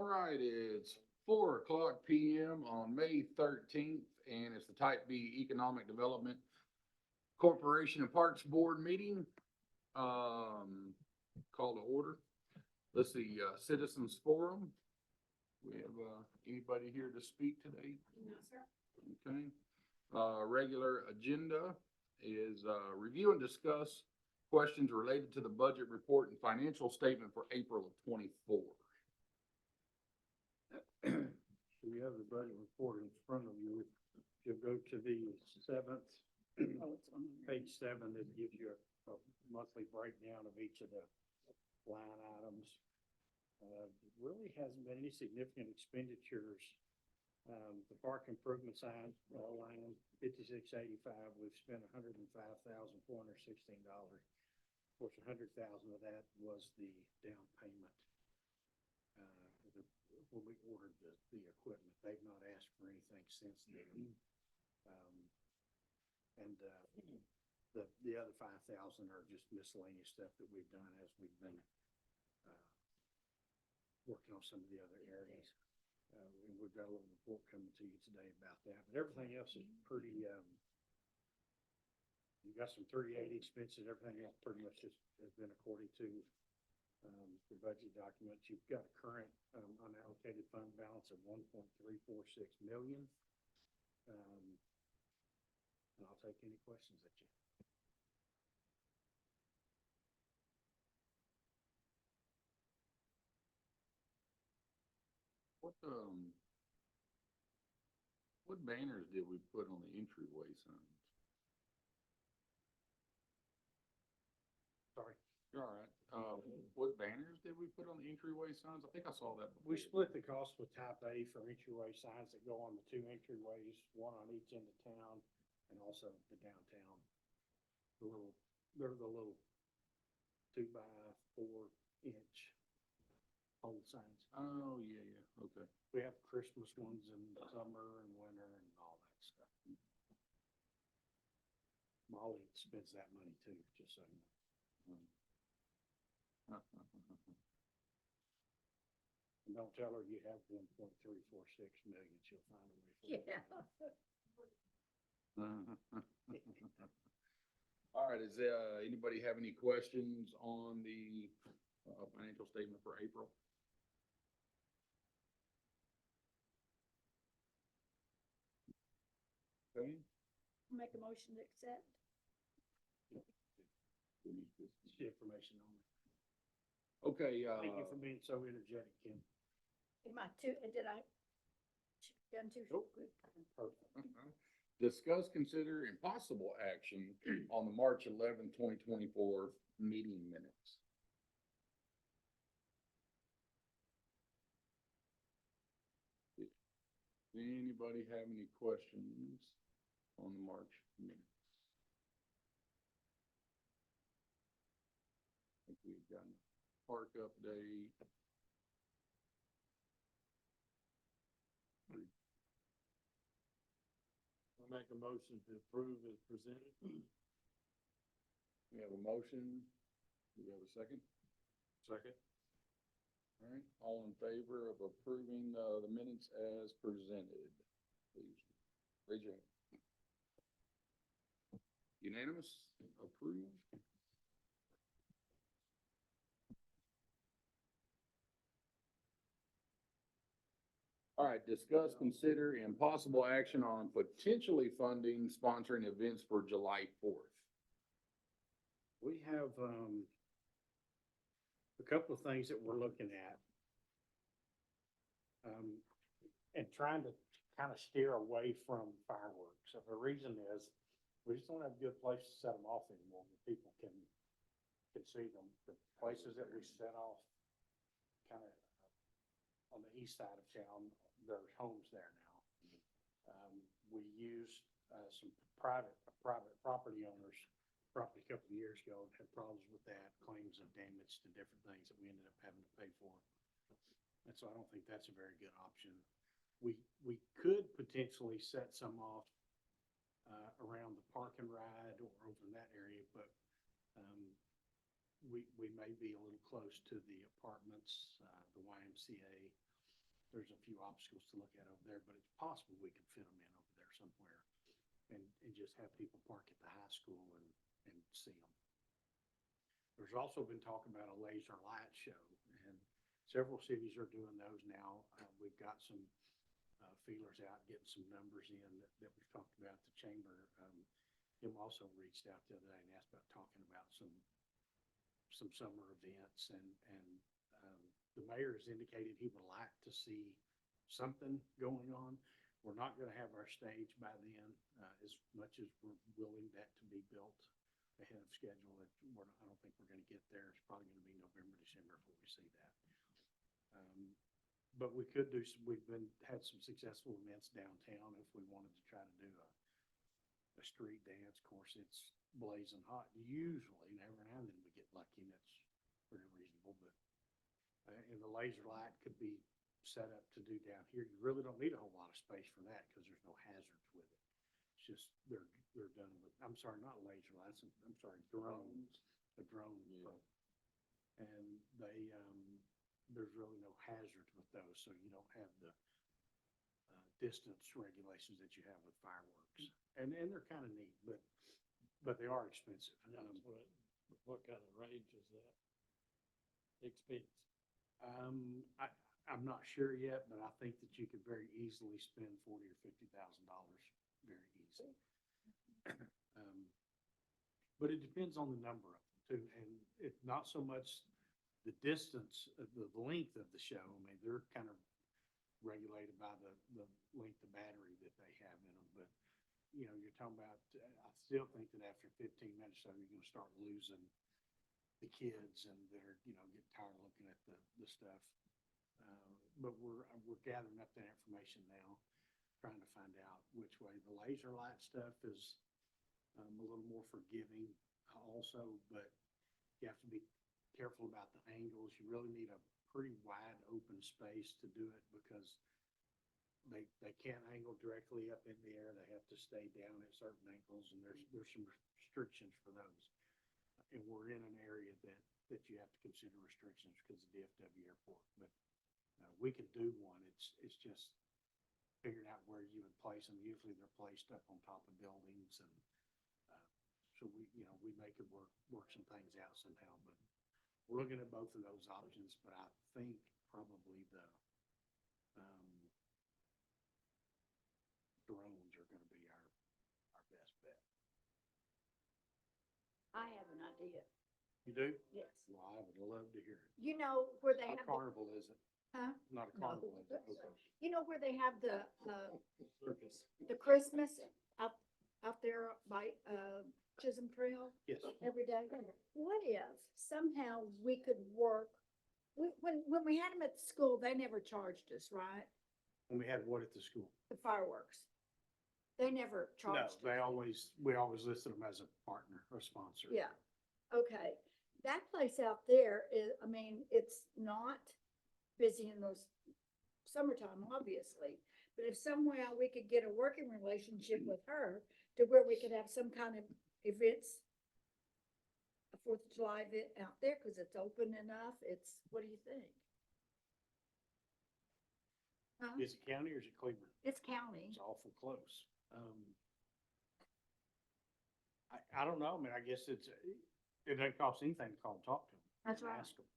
All right, it's 4 o'clock PM on May 13th, and it's the Type B Economic Development Corporation and Parks Board meeting. Call to order. Let's see, Citizens Forum. We have, anybody here to speak today? No, sir. Okay. Regular agenda is, review and discuss questions related to the budget report and financial statement for April of 24. So you have the budget report in front of you. You'll go to the seventh, Oh, it's on there. page 7, that gives you a monthly breakdown of each of the line items. Really hasn't been any significant expenditures. The park improvement sign, line 5685, we've spent $105,416. Of course, 100,000 of that was the down payment. When we ordered the equipment, they've not asked for anything since then. The other 5,000 are just miscellaneous stuff that we've done as we've been working on some of the other areas. And we've got a little report coming to you today about that, but everything else is pretty, you got some 38 expenses, everything else pretty much has been according to the budget documents. You've got a current unallocated fund balance of 1.346 million. And I'll take any questions that you have. What banners did we put on the entryway signs? Sorry. You're all right. What banners did we put on the entryway signs? I think I saw that. We split the cost with Type A for entryway signs that go on the 2 entryways, one on each end of town and also the downtown. They're the little 2x4-inch pole signs. Oh, yeah, okay. We have Christmas ones in summer and winter and all that stuff. Molly spends that money too, just so you know. And don't tell her you have 1.346 million. She'll find a way for it. Yeah. All right, is anybody have any questions on the financial statement for April? Okay. Make a motion to accept. It's the information on it. Okay, Thank you for being so energetic, Kim. Am I too, did I? Done too? Nope. Good. Perfect. discuss, consider, and possible action on the March 11, 2024 meeting minutes. Does anybody have any questions on the March minutes? I think we've got a park update. I'll make a motion to approve as presented. We have a motion. Do we have a second? Second. All right, all in favor of approving the minutes as presented, please raise your hand. Unanimous, approved. All right, discuss, consider, and possible action on potentially funding sponsoring events for July 4th. We have a couple of things that we're looking at. And trying to kind of steer away from fireworks. So the reason is, we just don't have a good place to set them off anymore where people can see them. The places that we set off kind of on the east side of town, there's homes there now. We used some private property owners probably a couple of years ago, had problems with that, claims of damage to different things that we ended up having to pay for. And so I don't think that's a very good option. We could potentially set some off around the park and ride or over in that area, but we may be a little close to the apartments, the YMCA, there's a few obstacles to look at over there, but it's possible we could fit them in over there somewhere. And just have people park at the high school and see them. There's also been talk about a laser light show, and several cities are doing those now. We've got some feelers out, getting some numbers in that we've talked about. The chamber, him also reached out the other day and asked about talking about some summer events, and the mayor has indicated he would like to see something going on. We're not gonna have our stage by then, as much as we're willing that to be built ahead of schedule. I don't think we're gonna get there. It's probably gonna be November, December before we see that. But we could do some, had some successful events downtown if we wanted to try to do a street dance. Of course, it's blazing hot usually, and every now and then we get lucky, and it's pretty reasonable, but, and the laser light could be set up to do down here. You really don't need a whole lot of space for that because there's no hazards with it. It's just, they're done with, I'm sorry, not laser lights, I'm sorry, drones, a drone. Yeah. And they, there's really no hazards with those, so you don't have the distance regulations that you have with fireworks. And they're kind of neat, but they are expensive. What kind of range is that? Expense? I'm not sure yet, but I think that you could very easily spend $40,000 or $50,000, very easy. But it depends on the number of them too, and it's not so much the distance, the length of the show. I mean, they're kind of regulated by the length of battery that they have in them, but you know, you're talking about, I still think that after 15 minutes, so you're gonna start losing the kids, and they're, you know, get tired of looking at the stuff. But we're gathering up that information now, trying to find out which way. The laser light stuff is a little more forgiving also, but you have to be careful about the angles. You really need a pretty wide open space to do it because they can't angle directly up in the air. They have to stay down at certain angles, and there's some restrictions for those. And we're in an area that you have to consider restrictions because of DFW airport, but we could do one. It's just figuring out where you would place them. Usually they're placed up on top of buildings, and so we make it work some things out somehow. But we're looking at both of those options, but I think probably the drones are going to be our best bet. I have an idea. You do? Yes. Well, I would love to hear it. You know where they Not have, a carnival, is it? huh? Not a No. carnival, is it? Okay. You know where they have Circus. the Christmas out there by, Chisholm Trail Yes. every day? What if somehow we could work, when we had them at the school, they never charged us, right? When we had what at the school? The fireworks. They never No, charged us. we always listed them as a partner or sponsor. Yeah, okay. That place out there is, I mean, it's not busy in those summertime, obviously. But if somehow we could get a working relationship with her to where we could have some kind of events, a 4th of July event out there, because it's open enough, what do you think? Huh? Is it county or is it Cleveland? It's county. It's awful close. I don't know. I mean, I guess it doesn't cost anything to call and talk to them. That's and right. Ask them.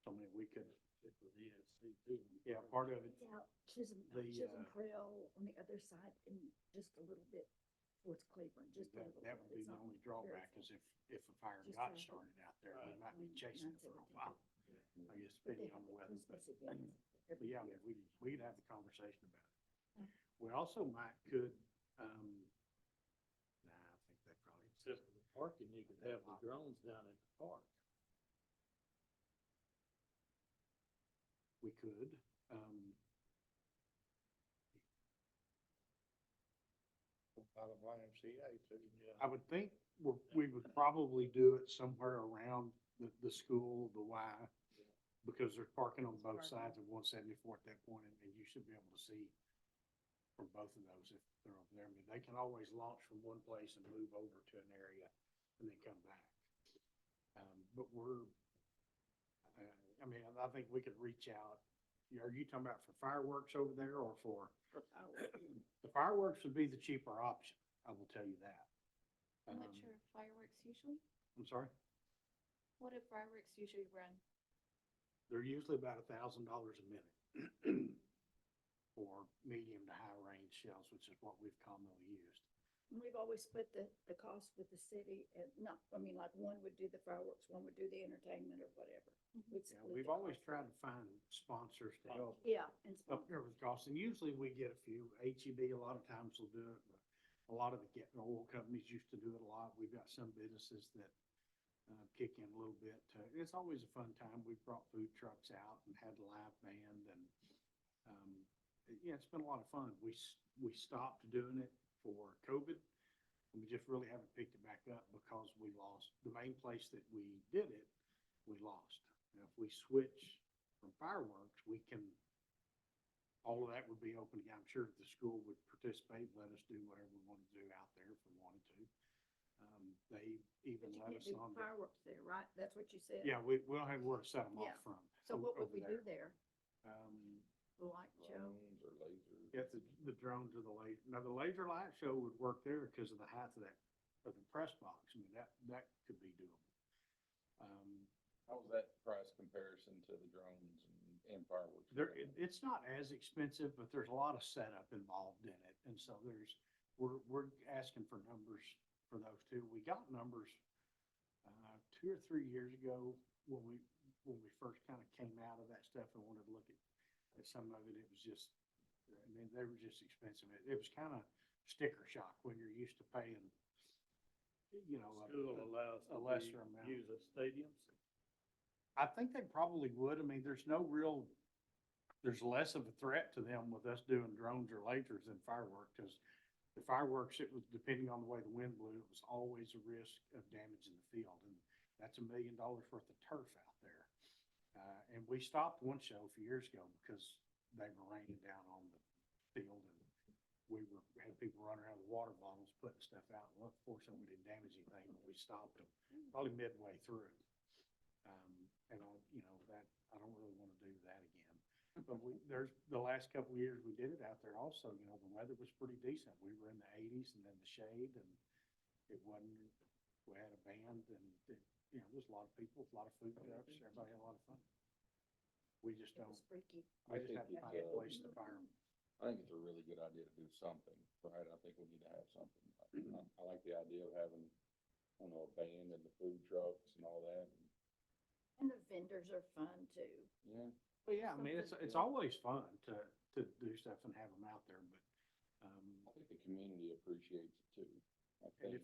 So I mean, we could, It was ESC too. yeah, part of it, It's out Chisholm The, Trail on the other side and just a little bit towards Cleveland, just a little bit. that would be It's the not only very drawback far. is if a fire Just got like- started out there, we Right. might be chasing it for a while. I guess But they depending on have the the weather, but, Christmas events but every yeah, year. we could have the conversation about it. Mm. We also could, nah, I think they probably. Except for the parking, you could have the drones down at the park. We could, Out of YMCA too, yeah. I would think we would probably do it somewhere around the school, the Y, because there's parking on both sides of 174 at that point, and you should be able to see from both of those if they're over there. I mean, they can always launch from one place and move over to an area and then come back. But I mean, I think we could reach out Are you talking about for fireworks over there or for? for fireworks. The fireworks would be the cheaper option, I will tell you that. How much Um, are fireworks usually? I'm sorry, What do fireworks usually run? they're usually about $1,000 a minute for medium to high range shells, which is what we've commonly used. And we've always split the cost with the city and not, I mean, like one would do the fireworks, one would do the entertainment or whatever. We'd Yeah, split we've the always cost. tried to find sponsors to help Yeah, and up there with costs, and usually we get a few. HEB, a lot of times will do it, but a lot of the oil companies used to do it a lot. We've got some businesses that kick in a little bit. It's always a fun time. We've brought food trucks out and had a live band, and yeah, it's been a lot of fun. We stopped doing it for COVID, and we just really haven't picked it back up because we lost the main place that we did it. We lost. Now, if we switch from fireworks, we can. All of that would be open again. I'm sure the school would participate, let us do whatever we want to do out there if we wanted to. They even but you let can't us do on. fireworks there, right? That's what you said? Yeah, we don't have where to set them Yeah. off from. So what would over we do there? Um, The light show? Drones or lasers. yeah, the drones or the laser. Now, the laser light show would work there because of the height of that, of the press box. I mean, that could be doable. How was that price comparison to the drones and fireworks? It's not as expensive, but there's a lot of setup involved in it. And so we're asking for numbers for those two. We got numbers 2 or 3 years ago when we first kind of came out of that stuff and wanted to look at some of it. It was just, I mean, they were just expensive. It was kind of sticker shock when you're used to paying, you know, School allows a to lesser amount. use of stadiums. I think they probably would. I mean, there's less of a threat to them with us doing drones or lasers than fireworks, because the fireworks, it was depending on the way the wind blew, it was always a risk of damaging the field. And that's $1 million worth of turf out there. And we stopped one show a few years ago because they were raining down on the field, and had people running around with water bottles, putting stuff out. Well, fortunately, we didn't damage anything, but we stopped them probably midway through. And I don't really want to do that again. But there's the last couple of years we did it out there also, you know, the weather was pretty decent. We were in the 80s and then the shade, and it wasn't, we had a band, and you know, there's a lot of people, a lot of food trucks, everybody had a lot of fun. We just It don't, was freaky. we just have to find a place to fire them. I think it's a really good idea to do something, right? I think we need to have something. I like the idea of having, I don't know, a band and the food trucks and all that. And the vendors are fun too. Yeah. But yeah, I mean, it's always fun to do stuff and have them out there, but, I think the community appreciates it too. I and think,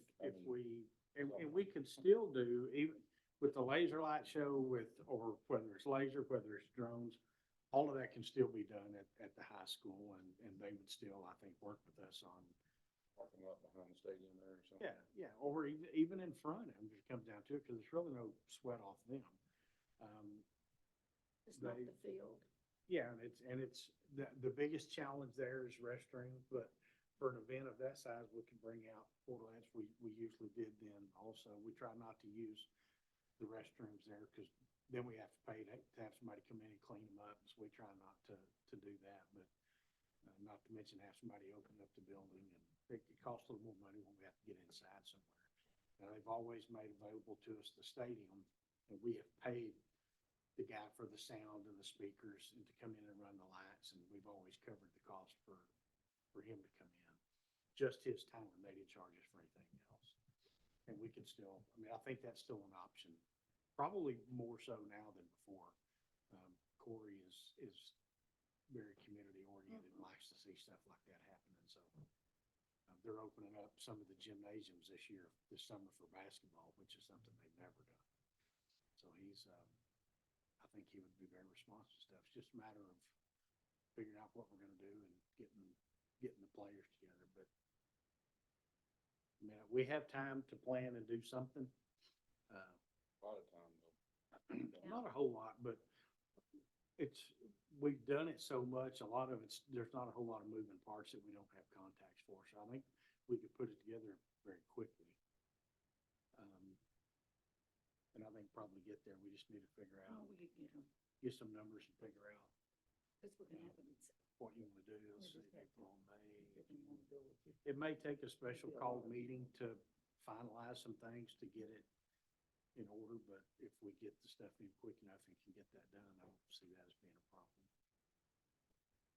if we could still do, even with the laser light show or whether it's laser, whether it's drones, all of that can still be done at the high school, and they would still, I think, work with us on. Parking lot behind the stadium there or something. Yeah, or even in front, it just comes down to it, because there's really no sweat off them. It's not They- the field. Yeah, and it's the biggest challenge there is restrooms, but for an event of that size, we can bring out portalettes. We usually did then also. We try not to use the restrooms there, because then we have to pay to have somebody come in and clean them up. So we try not to do that, but not to mention have somebody open up the building, and it costs a little more money when we have to get inside somewhere. Now, they've always made available to us the stadium, and we have paid the guy for the sound and the speakers and to come in and run the lights, and we've always covered the cost for him to come in. Just his time, they didn't charge us for anything else. And we can still, I mean, I think that's still an option, probably more so now than before. Corey is very community oriented, and likes to see stuff like that happening, so. They're opening up some of the gymnasiums this summer for basketball, which is something they've never done. So I think he would be very responsive to stuff. It's just a matter of figuring out what we're gonna do and getting the players together, but I mean, we have time to plan and do something. A lot of time though. Not a whole lot, but we've done it so much, a lot of there's not a whole lot of moving parts that we don't have contacts for, so I think we could put it together very quickly. And I think probably get there, we just need to figure out, Oh, we could get them. get some numbers and figure out. Cause we're gonna have them. what you wanna do is April, May. It may take a special call meeting to finalize some things to get it in order, but if we get the stuff in quick enough and can get that done, I don't see that as being a problem.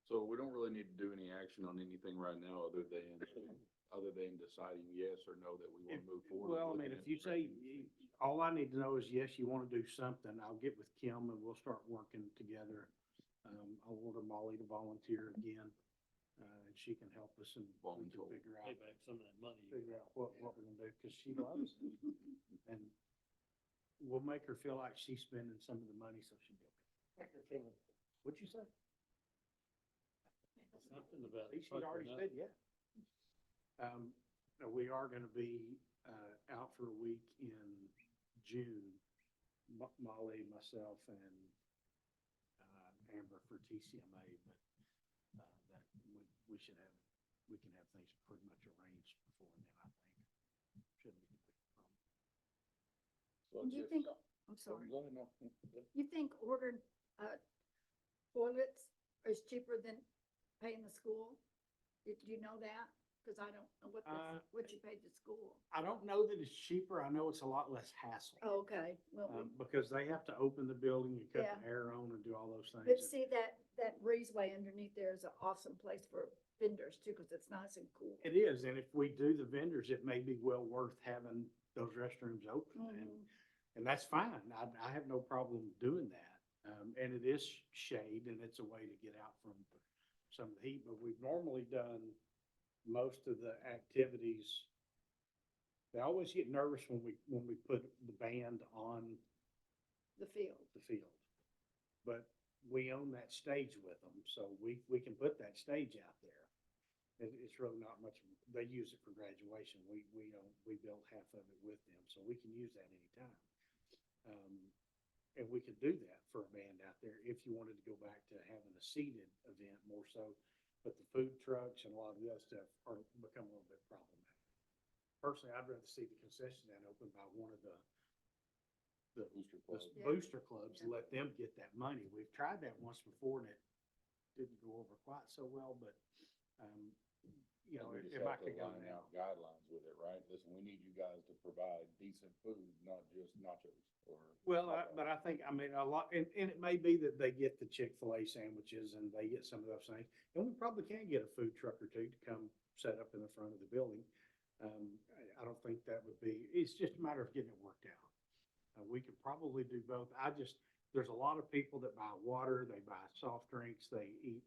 So we don't really need to do any action on anything right now other than deciding yes or no that we want to move forward. Well, I with mean, it. if you say, all I need to know is, yes, you wanna do something, I'll get with Kim and we'll start working together. I'll order Molly to volunteer again, and she can help us and we can Volunteer. figure Pay out, back some of that money. what we're gonna do, cause she loves it. And we'll make her feel like she's spending some of the money, so she'll be okay. What'd you say? Something about. She'd already said, yeah. No, we are gonna be, out for a week in June, Molly, myself, and, Amber for TCMA, but, that, we should have, we can have things pretty much arranged before then, I think. Shouldn't be a big problem. So Do you just- think, I'm sorry, Go ahead, no. you think ordering, toilets is cheaper than paying the school? Do you know that? Cause I don't know what you paid the school. I don't know that it's cheaper, I know it's a lot less hassle. Oh, okay, well, Because they have to open the building and cut Yeah. the air on and do all those things. but see that breezeway underneath there is an awesome place for vendors too, cause it's nice and cool. It is, and if we do the vendors, it may be well worth having those restrooms open, Mhm. and that's fine. I have no problem doing that. And it is shade, and it's a way to get out from some of the heat, but we've normally done most of the activities. They always get nervous when we put the band on The field. the field. But we own that stage with them, so we can put that stage out there. It's really not much, they use it for graduation. We built half of it with them, so we can use that anytime. And we could do that for a band out there if you wanted to go back to having a seated event more so. But the food trucks and a lot of the other stuff are become a little bit problematic. Personally, I'd rather see the concession stand open by one of the Booster club. Yeah. booster clubs, Yeah. let them get that money. We've tried that once before and it didn't go over quite so well, but, you know, We just it have might to could go line now. out guidelines with it, right? Listen, we need you guys to provide decent food, not just nachos or. Well, hot dogs. but I think, I mean, a lot, and it may be that they get the Chick-fil-A sandwiches and they get some of those things. And we probably can get a food truck or two to come set up in the front of the building. I don't think that would be, it's just a matter of getting it worked out. We could probably do both. There's a lot of people that buy water, they buy soft drinks, they eat.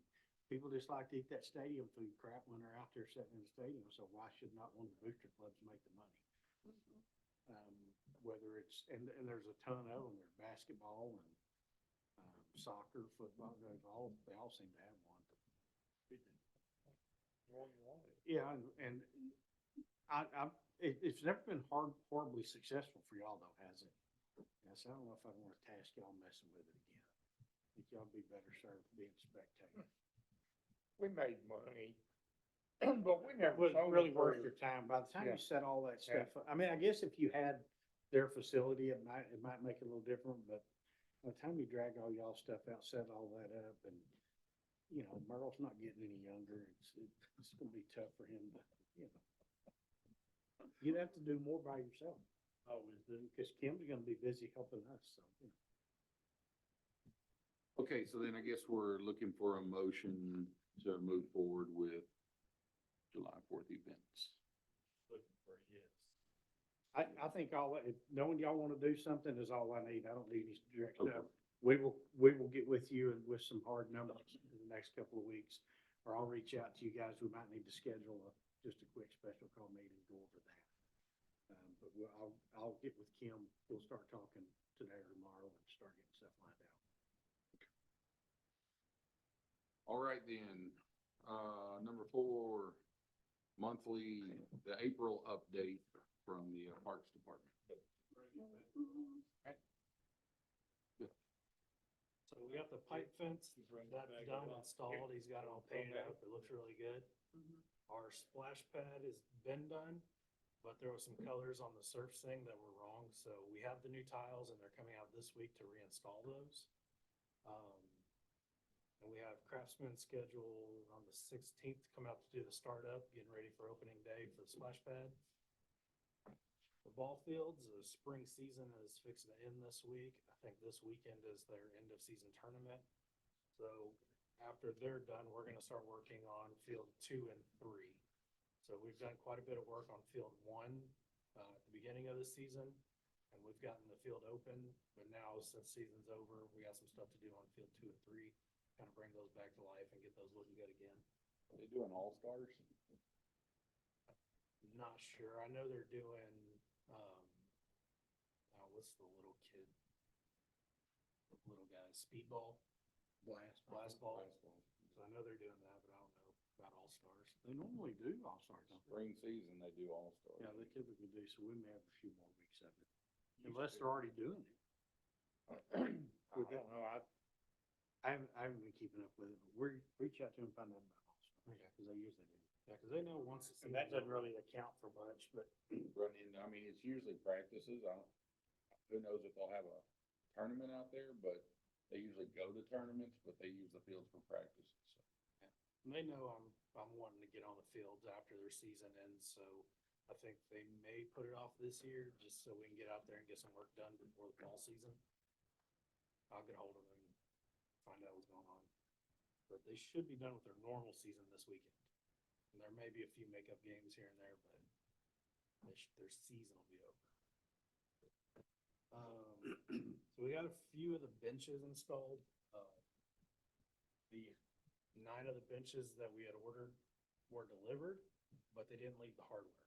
People just like to eat that stadium food crap when they're out there sitting in the stadium, so why should not one of the booster clubs make the money? Whether it's, and there's a ton of them, there's basketball and, soccer, football, they all seem to have one. Yeah, and it's never been horribly successful for y'all though, has it? Yes, I don't know if I want to task y'all messing with it again. I think y'all be better served being spectators. We made money, but we never Was sold really it worth for- your time. By the time Yeah. you set all that stuff up, I mean, I guess if you had their facility, it might make it a little different, but by the time you drag all y'all stuff out, set all that up, and, you know, Merle's not getting any younger, it's gonna be tough for him to, you know. You'd have to do more by yourself. Always do. Because Kim's gonna be busy helping us, so, you know. Okay, so then I guess we're looking for a motion to move forward with July 4th events. Looking for a yes. I think knowing y'all wanna do something is all I need. I don't need any direct Okay. stuff. We will get with you and with some hard numbers in the next couple of weeks. Or I'll reach out to you guys. We might need to schedule just a quick special call meeting and go over that. But I'll get with Kim. We'll start talking today or tomorrow and start getting stuff lined out. All right then, number 4, the April update from the Parks Department. So we got the pipe fence, that's done, installed, he's got it all painted up, it looks really good. Our splash pad has been done, but there was some colors on the surfacing that were wrong, so we have the new tiles and they're coming out this week to reinstall those. And we have Craftsman schedule on the 16th to come out to do the startup, getting ready for opening day for the splash pad. The ball fields, the spring season is fixing to end this week. I think this weekend is their end of season tournament. So after they're done, we're gonna start working on field 2 and 3. So we've done quite a bit of work on field 1, at the beginning of the season. And we've gotten the field open, but now since season's over, we got some stuff to do on field 2 and 3. Kind of bring those back to life and get those looking good again. Are they doing all-stars? Not sure. I know they're doing, what's the little kid? The little guy, speedball, blast ball. Basketball. So I know they're doing that, but I don't know about all-stars. They normally do all-stars, don't they? Spring season, they do all-stars. Yeah, they typically do, so we may have a few more weeks of it, unless they're already doing it. I don't know, I haven't been keeping up with it, but reach out to them and find out about all-stars, Yeah. because they usually do. Yeah, because they know once it's. And that doesn't really account for much, but Run in, I mean, it's usually practices. Who knows if they'll have a tournament out there, but they usually go to tournaments, but they use the fields for practices, so. And they know I'm wanting to get on the fields after their season ends, so I think they may put it off this year, just so we can get out there and get some work done before the fall season. I'll get hold of them and find out what's going on. But they should be done with their normal season this weekend. And there may be a few makeup games here and there, but their season will be over. So we got a few of the benches installed. The 9 of the benches that we had ordered were delivered, but they didn't leave the hardware.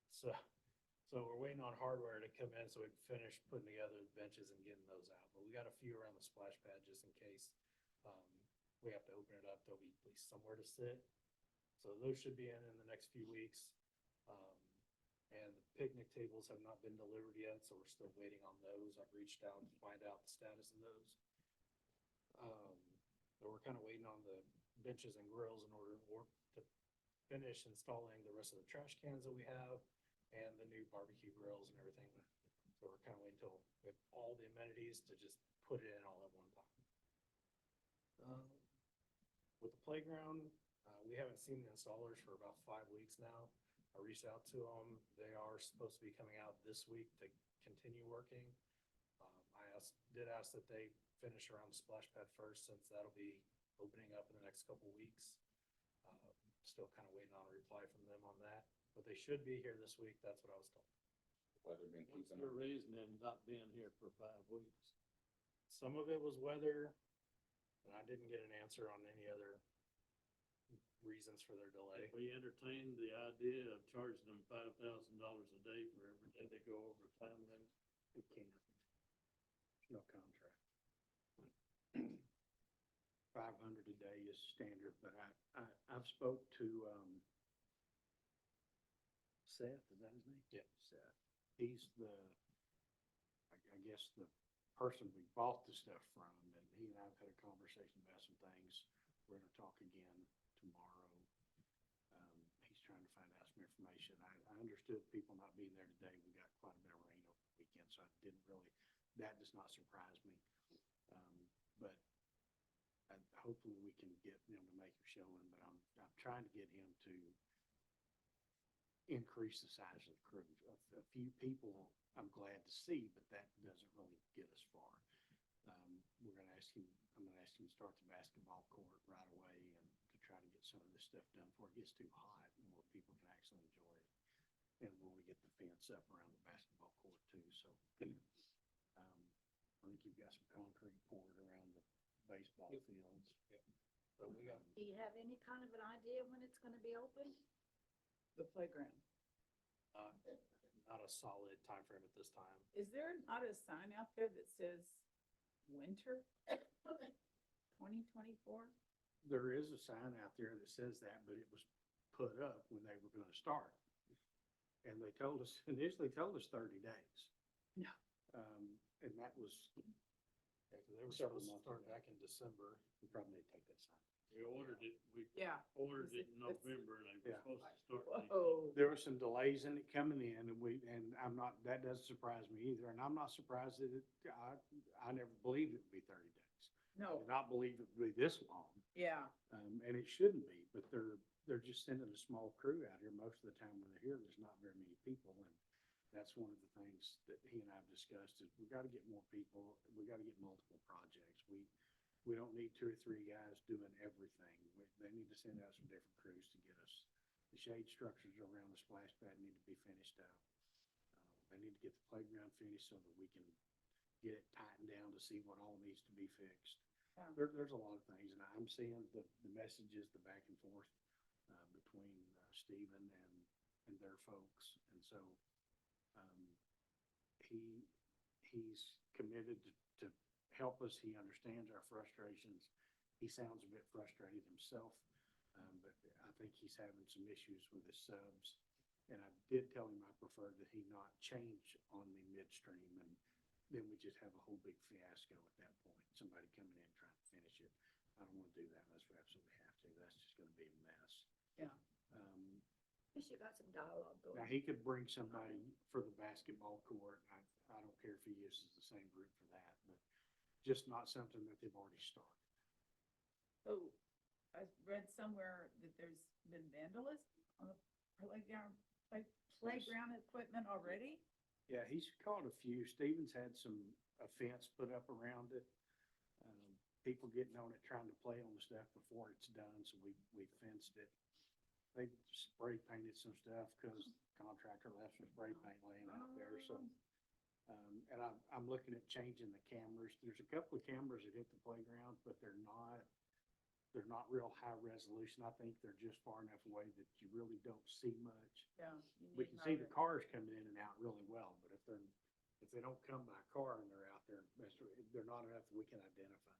So we're waiting on hardware to come in so we can finish putting together the benches and getting those out. But we got a few around the splash pad just in case we have to open it up. There'll be at least somewhere to sit. So those should be in the next few weeks. And the picnic tables have not been delivered yet, so we're still waiting on those. I've reached out to find out the status of those. So we're kind of waiting on the benches and grills in order to finish installing the rest of the trash cans that we have and the new barbecue grills and everything. So we're kind of waiting until we have all the amenities to just put it in all at one time. With the playground, we haven't seen the installers for about 5 weeks now. I reached out to them. They are supposed to be coming out this week to continue working. I did ask that they finish around the splash pad first, since that'll be opening up in the next couple weeks. Still kind of waiting on a reply from them on that, but they should be here this week. That's what I was told. Weather been What's keeping the them. reason in not being here for 5 weeks? Some of it was weather, and I didn't get an answer on any other reasons for their delay. If we entertained the idea of charging them $5,000 a day for every day they go overtime, then we can't. There's no contract. 500 a day is standard, but I've spoke to, Seth, is that his name? Yeah. Seth. He's I guess the person we bought the stuff from, and he and I've had a conversation about some things. We're gonna talk again tomorrow. He's trying to find out some information. I understood people not being there today. We got quite a bit of rain over the weekend, so that does not surprise me. But hopefully we can get them to make a showing, but I'm trying to get him to increase the size of the crew. A few people I'm glad to see, but that doesn't really get us far. I'm gonna ask him to start the basketball court right away, and to try to get some of this stuff done before it gets too hot and more people can actually enjoy it. And when we get the fence up around the basketball court too, so. I think you've got some concrete poured around the baseball fields. So we got, Do you have any kind of an idea when it's gonna be open? The playground. not a solid time frame at this time. Is there not a sign out there that says winter 2024? There is a sign out there that says that, but it was put up when they were gonna start. And they initially told us 30 days. No. And that was, Yeah, 'cause they were Several supposed to months start ago. back in December. we probably need to take that sign. we ordered it, Yeah. ordered it It's- in November and they were Yeah. supposed to start. in Whoa. There were some delays in it coming in, and that doesn't surprise me either, and I'm not surprised that I never believed it would be 30 days. No, did not believe it would be this long. yeah, And it shouldn't be, but they're just sending a small crew out here. Most of the time when they're here, there's not very many people. And that's one of the things that he and I have discussed is we gotta get more people. We gotta get multiple projects. We don't need 2 or 3 guys doing everything. They need to send out some different crews to get us. The shade structures around the splash pad need to be finished out. They need to get the playground finished so that we can get it tightened down to see what all needs to be fixed. Yeah. There's a lot of things, and I'm seeing the messages, the back and forth, between, Stephen and their folks. And so, he's committed to help us. He understands our frustrations. He sounds a bit frustrated himself, but I think he's having some issues with his subs. And I did tell him I preferred that he not change on me midstream, and then we just have a whole big fiasco at that point. Somebody coming in trying to finish it. I don't want to do that unless we absolutely have to. That's just going to be a mess. yeah. At least you got some dialogue going. Now, he could bring somebody for the basketball court. I don't care if he uses the same group for that, but just not something that they've already started. Oh, I read somewhere that there's been vandalism on the playground equipment already? Yeah, he's caught a few. Stevens had a fence put up around it. People getting on it, trying to play on the stuff before it's done, so we fenced it. They spray painted some stuff because contractor left some spray paint laying out there, so. And I'm looking at changing the cameras. There's a couple of cameras that hit the playground, but they're not real high resolution. I think they're just far enough away that you really don't see much. Yeah. We can see the cars coming in and out really well, but if they don't come by car and they're out there, they're not enough that we can identify.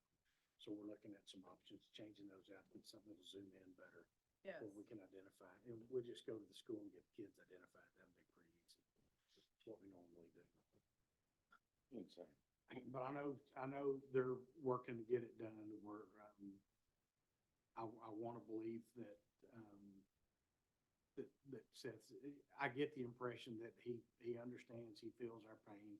So we're looking at some options, changing those out, get something to zoom in better, Yes. where we can identify. And we'll just go to the school and get the kids identified. That'll be pretty easy. It's what we normally do. Insane. But I know they're working to get it done. We're, I want to believe that, that Seth, I get the impression that he understands, he feels our pain.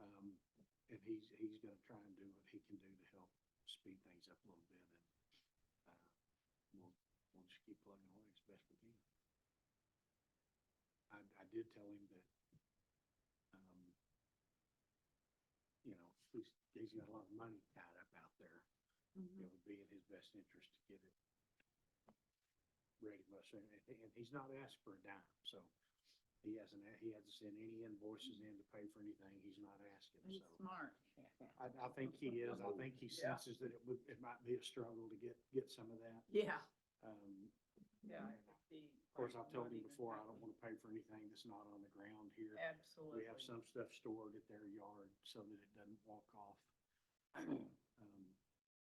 And he's going to try and do what he can do to help speed things up a little bit. And, we'll just keep plugging away as best we can. I did tell him that, he's got a lot of money tied up out there. Mhm. It would be in his best interest to get it ready much sooner. And he's not asked for a dime, so he hasn't sent any invoices in to pay for anything. He's not asking, He's so. smart. I think he is. I think he Yeah. senses that it might be a struggle to get some of that. Yeah, Um, yeah. of course, I've told him before, I don't want to pay for anything that's not on the ground here. Absolutely. We have some stuff stored at their yard so that it doesn't walk off.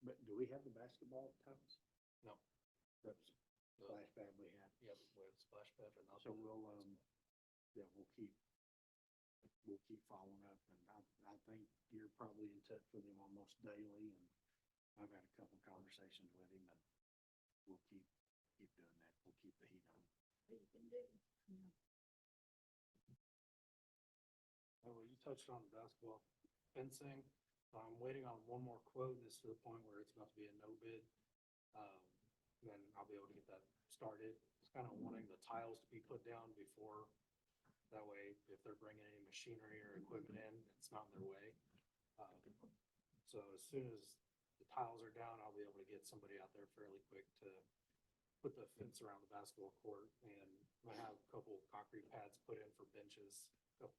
But do we have the basketball tubs? No. That's splash pad we have. Yep, we have splash pad, but not. So we'll keep following up, and I think you're probably in touch with him almost daily, and I've had a couple conversations with him, and we'll keep doing that. We'll keep the heat on. What you can do. Oh, well, you touched on the basketball fencing. I'm waiting on one more quote. This is to the point where it's about to be a no bid. Then I'll be able to get that started. It's kind of wanting the tiles to be put down before, that way if they're bringing any machinery or equipment in, it's not in their way. So as soon as the tiles are down, I'll be able to get somebody out there fairly quick to put the fence around the basketball court. And I have a couple concrete pads put in for benches up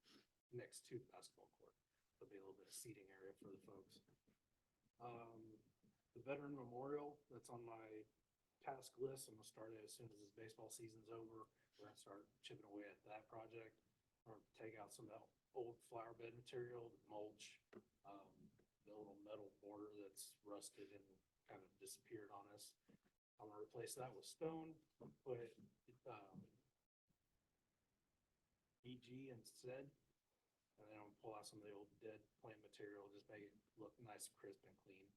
next to the basketball court. There'll be a little bit of seating area for the folks. The Veteran Memorial, that's on my task list. I'm gonna start it as soon as this baseball season's over. We're gonna start chipping away at that project. We're gonna take out some of that old flower bed material, the mulch, the little metal border that's rusted and kind of disappeared on us. I'm gonna replace that with stone, put EG instead. And then I'll pull out some of the old dead plant material, just make it look nice, crisp and clean.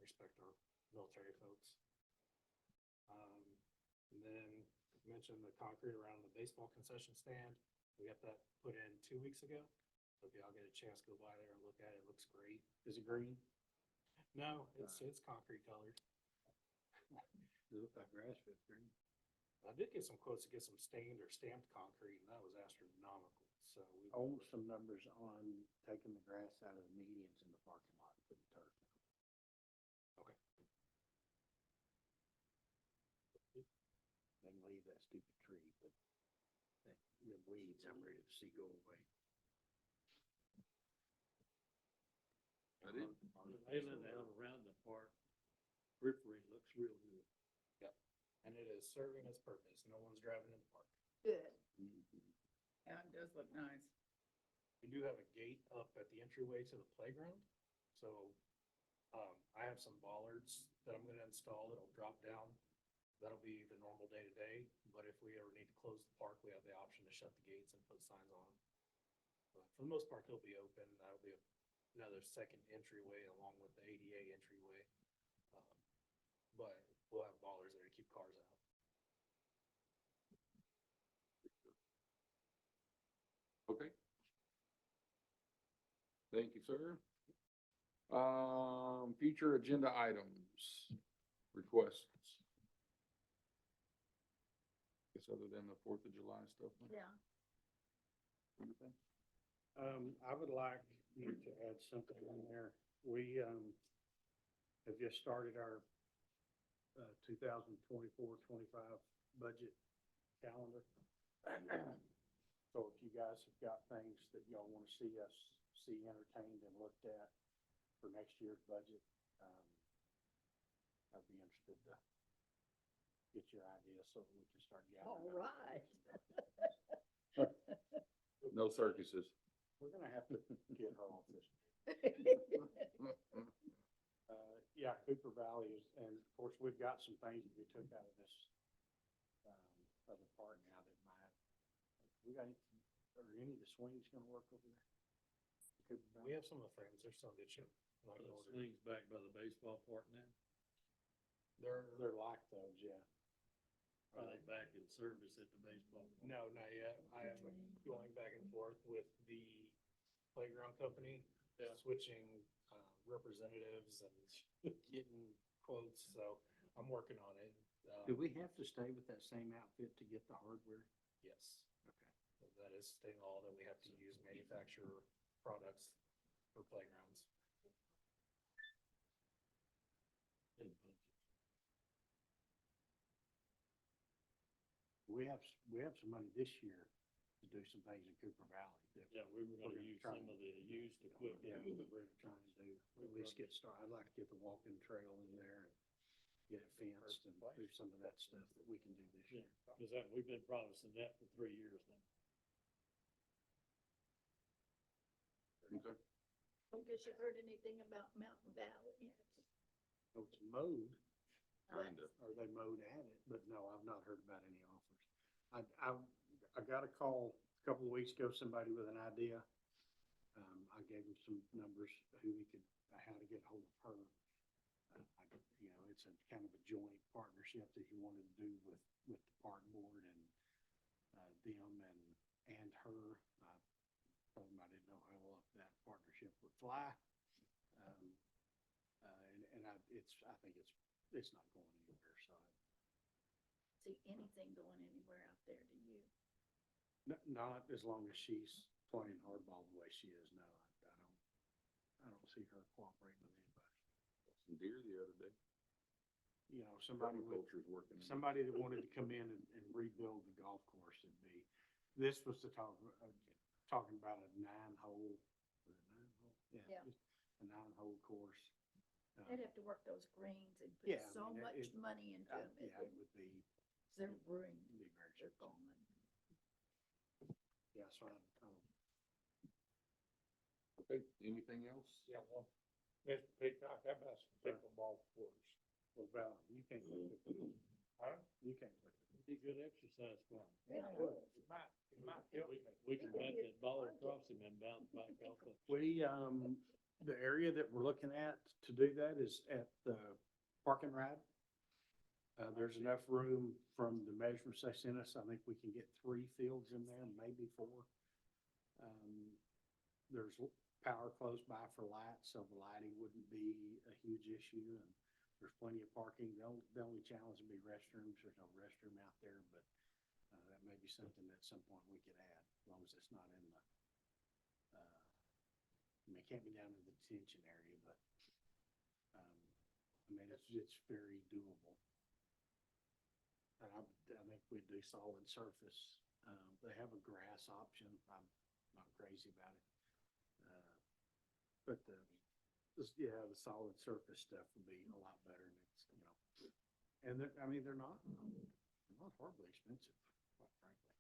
Respect our military folks. And then mentioned the concrete around the baseball concession stand. We got that put in 2 weeks ago. So if y'all get a chance, go by there and look at it. It looks great. Is it green? No, it's concrete colored. It looked like grass fit green. I did get some quotes to get some stained or stamped concrete, and that was astronomical, so. I want some numbers on taking the grass out of the medians in the parking lot for the turf. Okay. And leave that stupid tree, but the weeds I'm ready to see go away. That it? The island out around the park, periphery looks real good. And it is serving its purpose. No one's driving in the park. Good. Yeah, it does look nice. We do have a gate up at the entryway to the playground, so, I have some bollards that I'm gonna install that'll drop down. That'll be the normal day to day, but if we ever need to close the park, we have the option to shut the gates and put signs on them. But for the most part, they'll be open. That'll be another second entryway along with the ADA entryway. But we'll have bollards there to keep cars out. Okay. Thank you, sir. Future agenda items, requests. Guess other than the 4th of July stuff. Yeah. Anything? I would like you to add something in there. We, have just started our, 2024-25 budget calendar. So if you guys have got things that y'all want to see us see entertained and looked at for next year's budget, I'd be interested to get your ideas so that we can start All gathering. right. No circuses. We're gonna have to get her off this. Yeah, Cooper Valley is, and of course, we've got some things that we took out of this, other part now that might, we got, are any of the swings gonna work over there? Cooper We Valley? have some of the frames. They're still in good shape. Like The ordered. swings back by the baseball park now, They're like those, yeah. are they back in service at the baseball? park? No, not yet. I am going back and forth with the playground company, switching representatives and getting quotes, so I'm working on it. Do we have to stay with that same outfit to get the hardware? Yes, Okay. that is state law that we have to use manufacturer products for playgrounds. In the budget. We have some money this year to do some things in Cooper Valley. that Yeah, we were gonna gonna use try some and- of the used equipment. Yeah, we're trying to do, at least get started. I'd like to get the walking trail in there and get it fenced and do some of that stuff that we can do this Yeah, year. cause that, we've been promising that for 3 years now. Okay. Don't guess you've heard anything about Mountain Valley yet. Oh, it's mowed, Kinda. or they mowed at it, but no, I've not heard about any offers. I got a call a couple of weeks ago, somebody with an idea. I gave him some numbers, who he could, how to get hold of her. You know, it's a kind of a joint partnership that he wanted to do with the park board and, them and her. I told him I didn't know how well that partnership would fly. And I think it's not going anywhere, so. See anything going anywhere out there, do you? Not as long as she's playing hardball the way she is now. I don't see her cooperating with anybody. Some deer the other day. You know, somebody Permaculture's working. somebody that wanted to come in and rebuild the golf course would be, this was the talking about a 9-hole, was it 9-hole? Yeah. Just a 9-hole course. They'd have to work those greens and put Yeah, I so mean, much it- money into them. Yeah, it would be, They're ruined. be very They're expensive. gone. Yeah, so Okay, anything else? Yeah, well, Mr. Peacock, how about some pickleball courts? what about, you can't play pickleball. Huh? You can't play pickleball. Be good exercise for him. Yeah. It might help. We can bat that ball across him and bounce back off it. We, the area that we're looking at to do that is at the park and ride. There's enough room from the measurements they sent us. I think we can get 3 fields in there, maybe 4. There's power close by for lights, so the lighting wouldn't be a huge issue, and there's plenty of parking. The only challenge would be restrooms. There's no restroom out there, but, that may be something at some point we could add, as long as it's not in the, I mean, it can't be down in the detention area, but, I mean, it's very doable. And I think we'd do solid surface. They have a grass option. I'm not crazy about it. But the solid surface stuff would be a lot better, and it's, and I mean, they're not horribly expensive, quite frankly.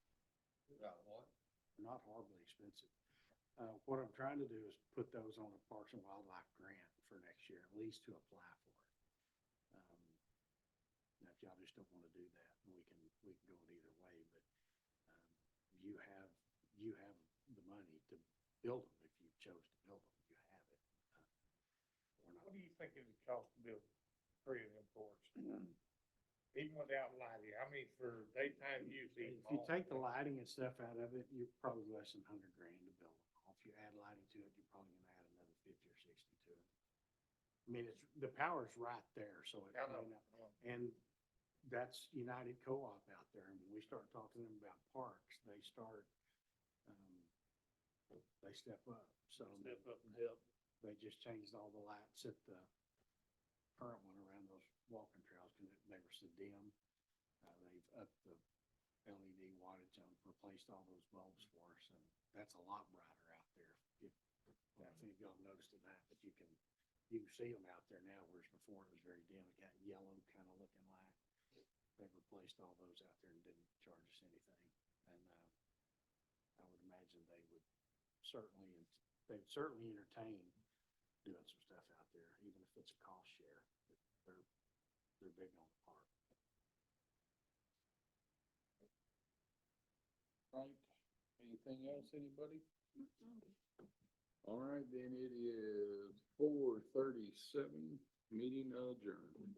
What? They're not horribly expensive. What I'm trying to do is put those on a Parks and Wildlife grant for next year, at least to apply for it. Now, if y'all just don't want to do that, we can go it either way, but, you have the money to build them if you chose to build them. You have it. We're not. What do you think it would cost to build three of them courts? Even without lighting, I mean, for daytime use. If you take the lighting and stuff out of it, you're probably less than $100,000 to build them. If you add lighting to it, you're probably gonna add another 50 or 60 to it. I mean, the power's right there, so it, I know. and that's United Co-op out there. And when we start talking to them about parks, they start, they step up. So Step up and help. they just changed all the lights at the current one around those walking trails, because they were so dim. They've upped the LED wattage and replaced all those bulbs for us, and that's a lot brighter out there. I think y'all noticed it, but you can see them out there now, whereas before it was very dim. It got yellow kind of looking like. They replaced all those out there and didn't charge us anything. And, I would imagine they would certainly entertain doing some stuff out there, even if it's a cost share. They're big on the park. Right, anything else, anybody? All right, then it is 4:37, meeting adjourned.